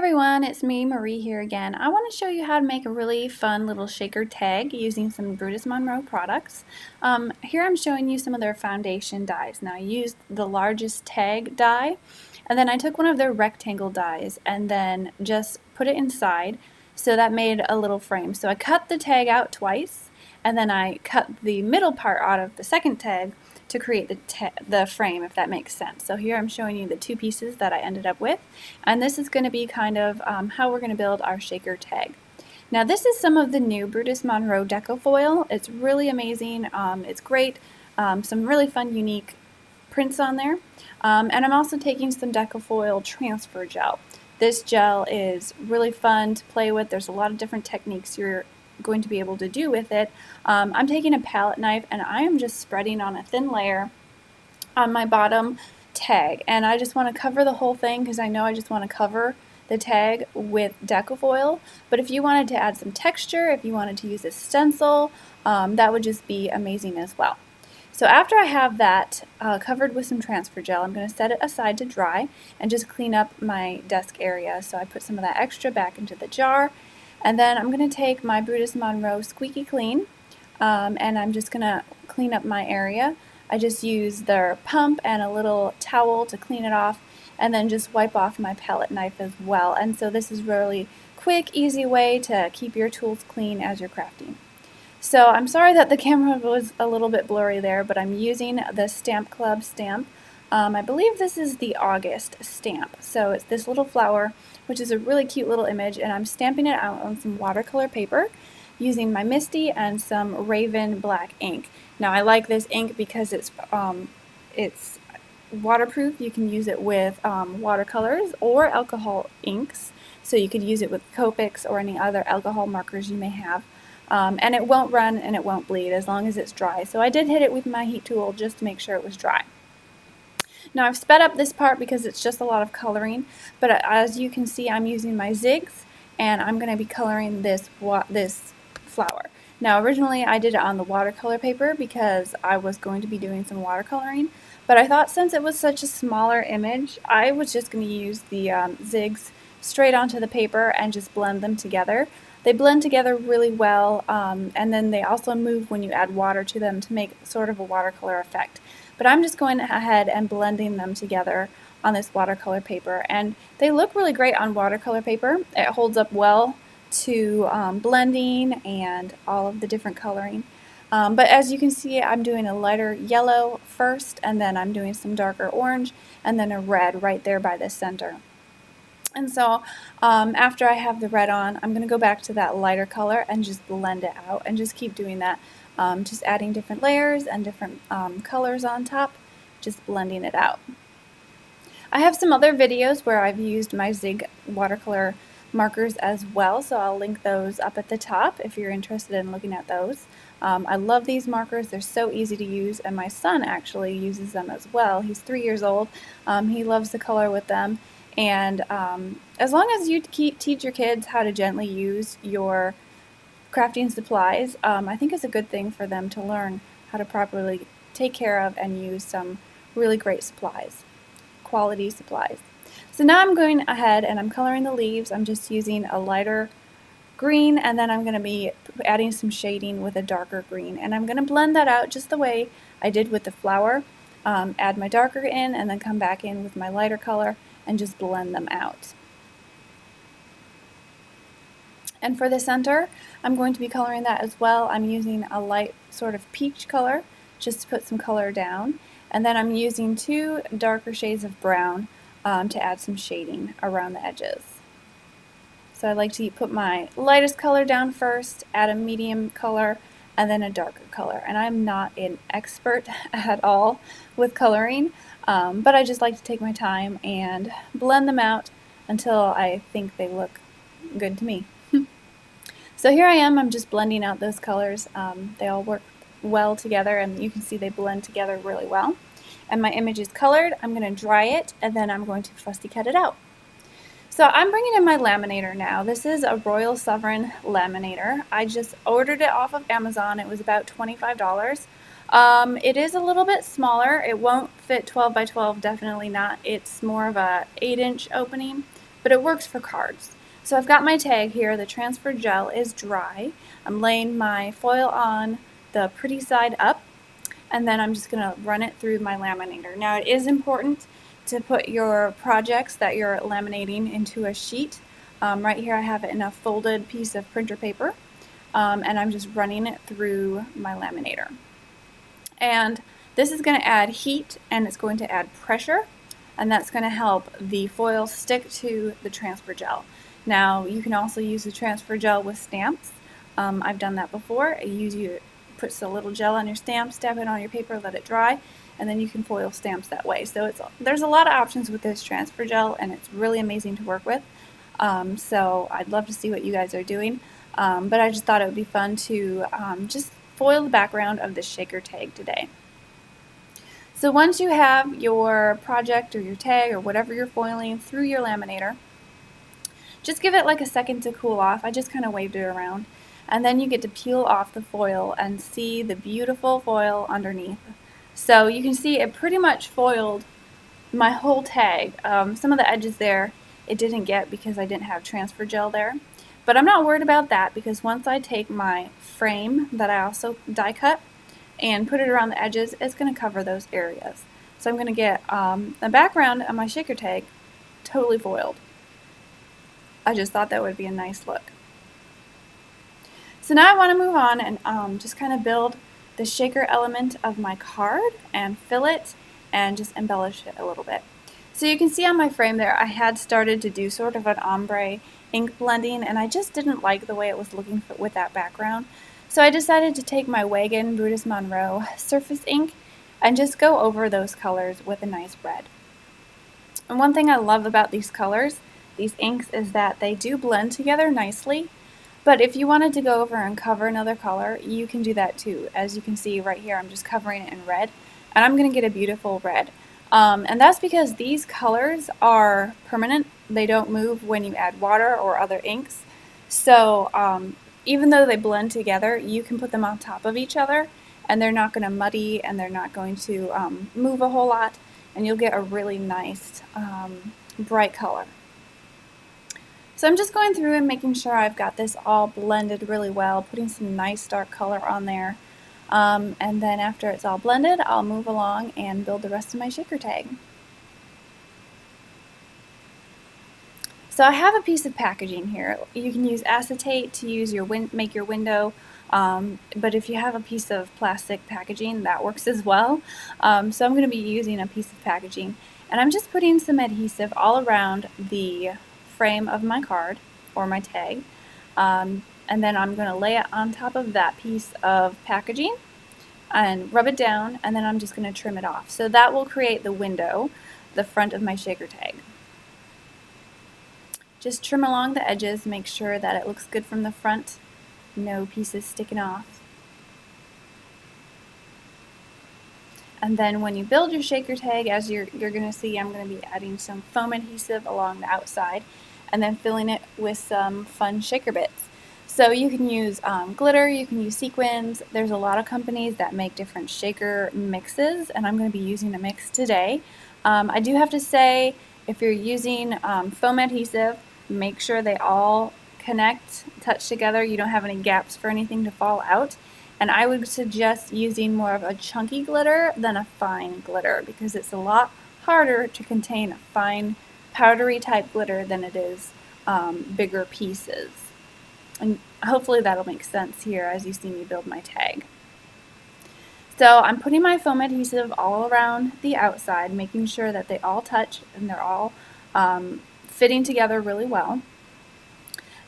everyone, it's me, Marie here again. I want to show you how to make a really fun little shaker tag using some Brutus Monroe products. Here I'm showing you some of their foundation dies. Now I used the largest tag die, and then I took one of their rectangle dies and then just put it inside, so that made a little frame. So I cut the tag out twice, and then I cut the middle part out of the second tag to create the frame, if that makes sense. So here I'm showing you the two pieces that I ended up with, and this is going to be kind of how we're going to build our shaker tag. Now this is some of the new Brutus Monroe Deco Foil. It's really amazing. It's great. Some really fun, unique prints on there. And I'm also taking some Deco Foil transfer gel. This gel is really fun to play with. There's a lot of different techniques you're going to be able to do with it. I'm taking a palette knife and I am just spreading on a thin layer on my bottom tag, and I just want to cover the whole thing because I know I just want to cover the tag with Deco Foil. But if you wanted to add some texture, if you wanted to use a stencil, that would just be amazing as well. So after I have that covered with some transfer gel, I'm going to set it aside to dry and just clean up my desk area. So I put some of that extra back into the jar. And then I'm going to take my Brutus Monroe Squeaky Clean, and I'm just going to clean up my area. I just use their pump and a little towel to clean it off, and then just wipe off my palette knife as well. And so this is really quick, easy way to keep your tools clean as you're crafting. So I'm sorry that the camera was a little bit blurry there, but I'm using the Stamp Club stamp. I believe this is the August stamp. So it's this little flower, which is a really cute little image, and I'm stamping it out on some watercolor paper using my Misty and some Raven black ink. Now I like this ink because it's waterproof. You can use it with watercolors or alcohol inks. So you could use it with Copics or any other alcohol markers you may have. And it won't run and it won't bleed as long as it's dry. So I did hit it with my heat tool just to make sure it was dry. Now I've sped up this part because it's just a lot of coloring, but as you can see I'm using my zigs and I'm going to be coloring this flower. Now originally I did it on the watercolor paper because I was going to be doing some watercoloring, but I thought since it was such a smaller image I was just going to use the zigs straight onto the paper and just blend them together. They blend together really well, and then they also move when you add water to them to make sort of a watercolor effect. But I'm just going ahead and blending them together on this watercolor paper, and they look really great on watercolor paper. It holds up well to blending and all of the different coloring. But as you can see, I'm doing a lighter yellow first, and then I'm doing some darker orange, and then a red right there by the center. And so after I have the red on, I'm going to go back to that lighter color and just blend it out and just keep doing that. Just adding different layers and different colors on top, just blending it out. I have some other videos where I've used my Zig watercolor markers as well, so I'll link those up at the top if you're interested in looking at those. I love these markers. They're so easy to use, and my son actually uses them as well. He's 3 years old. He loves to color with them. And as long as you teach your kids how to gently use your crafting supplies, I think it's a good thing for them to learn how to properly take care of and use some really great supplies, quality supplies. So now I'm going ahead and I'm coloring the leaves. I'm just using a lighter green, and then I'm going to be adding some shading with a darker green, and I'm going to blend that out just the way I did with the flower. Add my darker in and then come back in with my lighter color and just blend them out. And for the center, I'm going to be coloring that as well. I'm using a light sort of peach color just to put some color down, and then I'm using two darker shades of brown to add some shading around the edges. So I like to put my lightest color down first, add a medium color, and then a darker color. And I'm not an expert at all with coloring, but I just like to take my time and blend them out until I think they look good to me. So here I am, I'm just blending out those colors. They all work well together, and you can see they blend together really well. And my image is colored. I'm going to dry it, and then I'm going to fussy cut it out. So I'm bringing in my laminator now. This is a Royal Sovereign laminator. I just ordered it off of Amazon. It was about $25. It is a little bit smaller. It won't fit 12 by 12, definitely not. It's more of a 8-inch opening. but it works for cards. So I've got my tag here. The transfer gel is dry. I'm laying my foil on the pretty side up, and then I'm just going to run it through my laminator. Now it is important to put your projects that you're laminating into a sheet. Right here I have it in a folded piece of printer paper, and I'm just running it through my laminator. And this is going to add heat, and it's going to add pressure, and that's going to help the foil stick to the transfer gel. Now you can also use the transfer gel with stamps. I've done that before. You put a little gel on your stamp, stab it on your paper, let it dry, and then you can foil stamps that way. So there's a lot of options with this transfer gel, and it's really amazing to work with. So I'd love to see what you guys are doing, but I just thought it would be fun to just foil the background of this shaker tag today. So once you have your project or your tag or whatever you're foiling through your laminator, just give it like a second to cool off. I just kind of waved it around. And then you get to peel off the foil and see the beautiful foil underneath. So you can see it pretty much foiled my whole tag. Some of the edges there it didn't get because I didn't have transfer gel there. But I'm not worried about that, because once I take my frame that I also die cut and put it around the edges, it's going to cover those areas. So I'm going to get the background of my shaker tag totally foiled. I just thought that would be a nice look. So now I want to move on and just kind of build the shaker element of my card and fill it and just embellish it a little bit. So you can see on my frame there I had started to do sort of an ombre ink blending, and I just didn't like the way it was looking with that background. So I decided to take my Wagon Brutus Monroe surface ink and just go over those colors with a nice red. And one thing I love about these colors, these inks, is that they do blend together nicely. But if you wanted to go over and cover another color, you can do that too. As you can see right here, I'm just covering it in red, and I'm going to get a beautiful red. And that's because these colors are permanent. They don't move when you add water or other inks. So even though they blend together, you can put them on top of each other, and they're not going to muddy, and they're not going to move a whole lot, and you'll get a really nice bright color. So I'm just going through and making sure I've got this all blended really well, putting some nice dark color on there. And then after it's all blended, I'll move along and build the rest of my shaker tag. So I have a piece of packaging here. You can use acetate to use make your window, but if you have a piece of plastic packaging, that works as well. So I'm going to be using a piece of packaging, and I'm just putting some adhesive all around the frame of my card or my tag, and then I'm going to lay it on top of that piece of packaging and rub it down, and then I'm just going to trim it off. So that will create the window, the front of my shaker tag. Just trim along the edges, make sure that it looks good from the front, no pieces sticking off. And then when you build your shaker tag, as you're going to see, I'm going to be adding some foam adhesive along the outside and then filling it with some fun shaker bits. So you can use glitter, you can use sequins. There's a lot of companies that make different shaker mixes, and I'm going to be using a mix today. I do have to say, if you're using foam adhesive, make sure they all connect, touch together. You don't have any gaps for anything to fall out. And I would suggest using more of a chunky glitter than a fine glitter, because it's a lot harder to contain a fine powdery type glitter than it is bigger pieces. And hopefully that'll make sense here as you see me build my tag. So I'm putting my foam adhesive all around the outside, making sure that they all touch and they're all fitting together really well.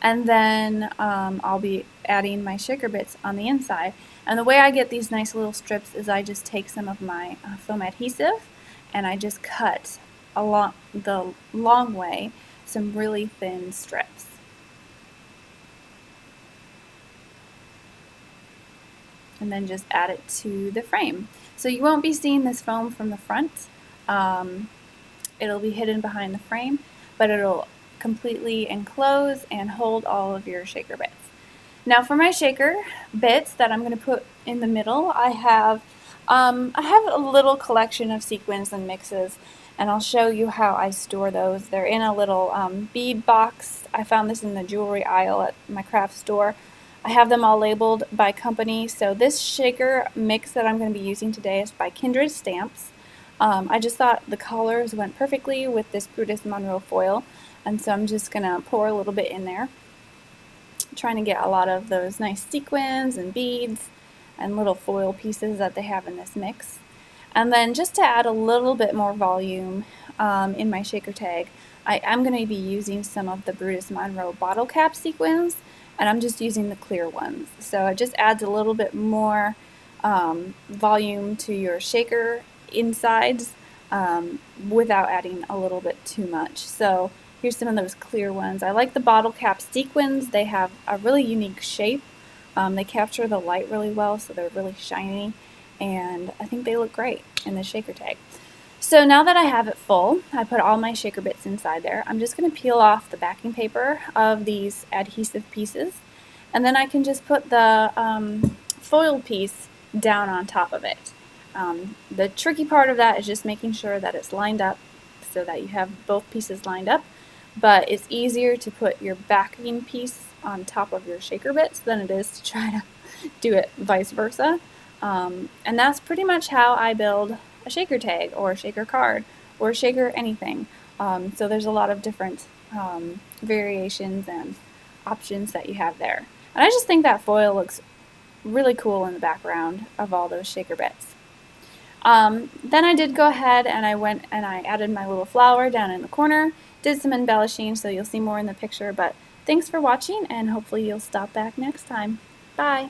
And then I'll be adding my shaker bits on the inside. And the way I get these nice little strips is I just take some of my foam adhesive and I just cut along the long way some really thin strips. And then just add it to the frame. So you won't be seeing this foam from the front. It'll be hidden behind the frame, but it'll completely enclose and hold all of your shaker bits. Now for my shaker bits that I'm going to put in the middle, I have a little collection of sequins and mixes, and I'll show you how I store those. They're in a little bead box. I found this in the jewelry aisle at my craft store. I have them all labeled by company. So this shaker mix that I'm going to be using today is by Kindred Stamps. I just thought the colors went perfectly with this Brutus Monroe foil, and so I'm just going to pour a little bit in there, trying to get a lot of those nice sequins and beads and little foil pieces that they have in this mix. And then just to add a little bit more volume in my shaker tag, I'm going to be using some of the Brutus Monroe bottle cap sequins, and I'm just using the clear ones. So it just adds a little bit more volume to your shaker insides without adding a little bit too much. So here's some of those clear ones. I like the bottle cap sequins. They have a really unique shape. They capture the light really well, so they're really shiny, and I think they look great in the shaker tag. So now that I have it full, I put all my shaker bits inside there. I'm just going to peel off the backing paper of these adhesive pieces, and then I can just put the foil piece down on top of it. The tricky part of that is just making sure that it's lined up so that you have both pieces lined up, but it's easier to put your backing piece on top of your shaker bits than it is to try to do it vice versa. And that's pretty much how I build a shaker tag or a shaker card or a shaker anything. So there's a lot of different variations and options that you have there. And I just think that foil looks really cool in the background of all those shaker bits. Then I did go ahead and I went and I added my little flower down in the corner, did some embellishing, so you'll see more in the picture, but thanks for watching, and hopefully you'll stop back next time. Bye!